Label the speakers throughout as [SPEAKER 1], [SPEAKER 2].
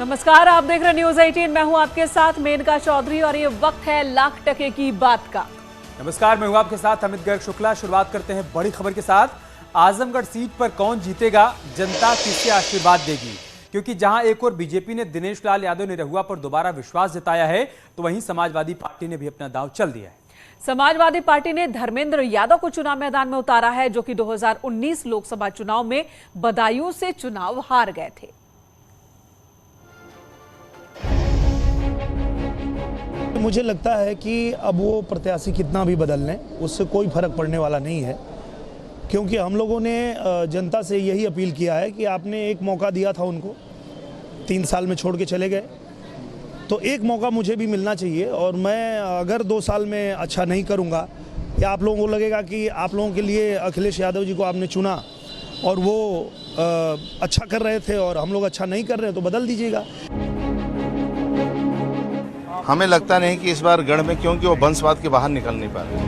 [SPEAKER 1] नमस्कार, आप देख रहे न्यूज 18। मैं हूं आपके साथ मेनका चौधरी और ये वक्त है लाख टके की बात का।
[SPEAKER 2] नमस्कार, मैं हूं आपके साथ अमित गर्ग शुक्ला। शुरुआत करते हैं बड़ी खबर के साथ। आजमगढ़ सीट पर कौन जीतेगा, जनता किससे आशीर्वाद देगी? क्योंकि जहां एक और बीजेपी ने दिनेश लाल यादव निरहुआ पर दोबारा विश्वास जताया है, तो वहीं समाजवादी पार्टी ने भी अपना दांव चल दिया है।
[SPEAKER 1] समाजवादी पार्टी ने धर्मेंद्र यादव को चुनाव मैदान में उतारा है, जो कि 2019 लोकसभा चुनाव में बदायूं से चुनाव हार गए थे।
[SPEAKER 3] मुझे लगता है कि अब वो प्रत्याशी कितना भी बदल लें, उससे कोई फर्क पड़ने वाला नहीं है, क्योंकि हम लोगों ने जनता से यही अपील किया है कि आपने एक मौका दिया था उनको, 3 साल में छोड़ के चले गए, तो एक मौका मुझे भी मिलना चाहिए। और मैं अगर 2 साल में अच्छा नहीं करूंगा या आप लोगों को लगेगा कि आप लोगों के लिए अखिलेश यादव जी को आपने चुना और वो अच्छा कर रहे थे और हम लोग अच्छा नहीं कर रहे हैं, तो बदल दीजिएगा।
[SPEAKER 4] हमें लगता नहीं कि इस बार गढ़ में, क्योंकि वो वंशवाद के बाहर निकल नहीं पा रहे।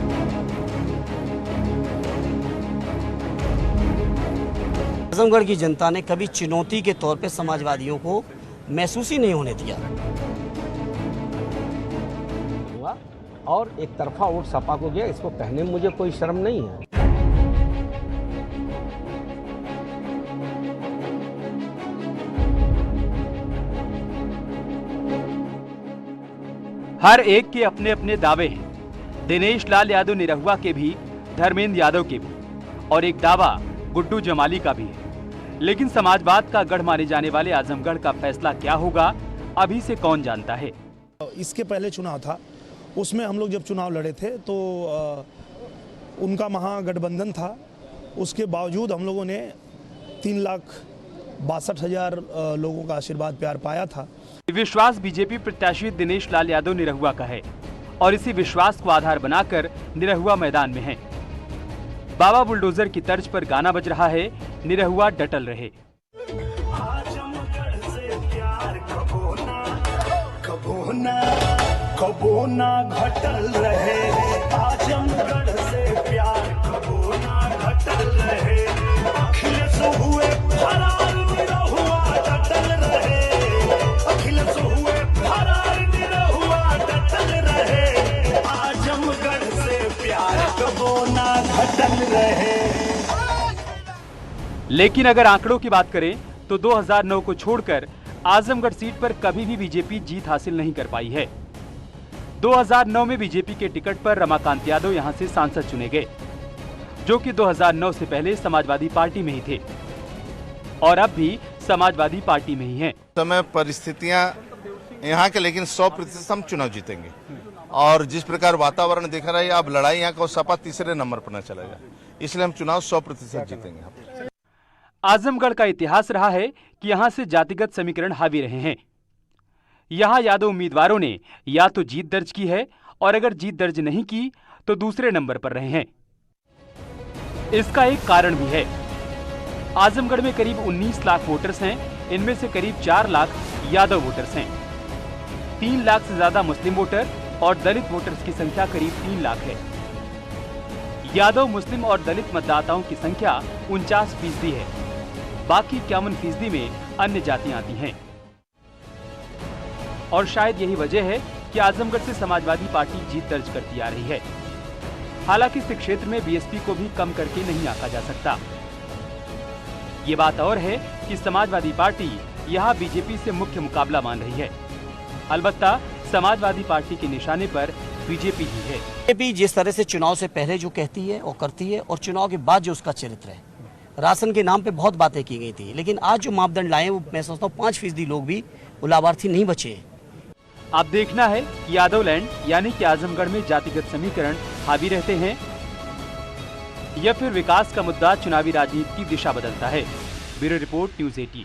[SPEAKER 5] आजमगढ़ की जनता ने कभी चुनौती के तौर पे समाजवादियों को महसूस ही नहीं होने दिया
[SPEAKER 6] और एक तरफा वोट सपा को गया। इसको कहने में मुझे कोई शर्म नहीं है।
[SPEAKER 2] हर एक के अपने अपने दावे हैं। दिनेश लाल यादव निरहुआ के भी, धर्मेंद्र यादव के भी, और एक दावा गुड्डू जमाली का भी है। लेकिन समाजवाद का गढ़ माने जाने वाले आजमगढ़ का फैसला क्या होगा, अभी से कौन जानता है।
[SPEAKER 3] इसके पहले चुनाव था, उसमें हम लोग जब चुनाव लड़े थे तो उनका महागठबंधन था। उसके बावजूद हम लोगों ने 3,62,000 लोगों का आशीर्वाद प्यार पाया था।
[SPEAKER 2] विश्वास बीजेपी प्रत्याशी दिनेश लाल यादव निरहुआ का है और इसी विश्वास को आधार बनाकर निरहुआ मैदान में है। बाबा बुलडोजर की तर्ज पर गाना बज रहा है, निरहुआ डटल रहे।
[SPEAKER 7] कबो ना घटल रहे, आजमगढ़ से प्यार कबो ना घटल रहे। अखिलेश हुए फरार, निरहुआ डटल रहे। अखिलेश हुए फरार, निरहुआ डटल रहे। आजमगढ़ से प्यार कबो ना घटल रहे।
[SPEAKER 2] लेकिन अगर आंकड़ों की बात करें तो 2009 को छोड़कर आजमगढ़ सीट पर कभी भी बीजेपी जीत हासिल नहीं कर पाई है। 2009 में बीजेपी के टिकट पर रमाकांत यादव यहां से सांसद चुने गए, जो कि 2009 से पहले समाजवादी पार्टी में ही थे और अब भी समाजवादी पार्टी में ही हैं।
[SPEAKER 4] समय परिस्थितियां यहाँ के, लेकिन 100% हम चुनाव जीतेंगे। और जिस प्रकार वातावरण दिख रहा है, अब लड़ाई यहाँ का सपा तीसरे नंबर पर न चलेगा, इसलिए हम चुनाव 100% जीतेंगे।
[SPEAKER 2] आजमगढ़ का इतिहास रहा है कि यहां से जातिगत समीकरण हावी रहे हैं। यहां यादव उम्मीदवारों ने या तो जीत दर्ज की है और अगर जीत दर्ज नहीं की तो दूसरे नंबर पर रहे हैं। इसका एक कारण भी है। आजमगढ़ में करीब 19 लाख वोटर्स हैं, इनमें से करीब 4 लाख यादव वोटर्स हैं। 3 लाख से ज्यादा मुस्लिम वोटर और दलित वोटर्स की संख्या करीब 3 लाख है। यादव, मुस्लिम और दलित मतदाताओं की संख्या 49% है। बाकी 51% में अन्य जातियां आती हैं। और शायद यही वजह है कि आजमगढ़ से समाजवादी पार्टी जीत दर्ज करती आ रही है। हालांकि इस क्षेत्र में बीएसपी को भी कम करके नहीं आंका जा सकता। ये बात और है कि समाजवादी पार्टी यहां बीजेपी से मुख्य मुकाबला मान रही है। अलबत्ता समाजवादी पार्टी के निशाने पर बीजेपी ही है।
[SPEAKER 5] बीजेपी जिस तरह से चुनाव से पहले जो कहती है और करती है और चुनाव के बाद जो उसका चरित्र है, राशन के नाम पे बहुत बातें की गई थी, लेकिन आज जो मापदंड लाए वो मैं समझता हूँ 5% लोग भी वो लाभार्थी नहीं बचे।
[SPEAKER 2] अब देखना है कि यादवलैंड यानी कि आजमगढ़ में जातिगत समीकरण हावी रहते हैं या फिर विकास का मुद्दा चुनावी राजनीति की दिशा बदलता है। Bureau report, news 18।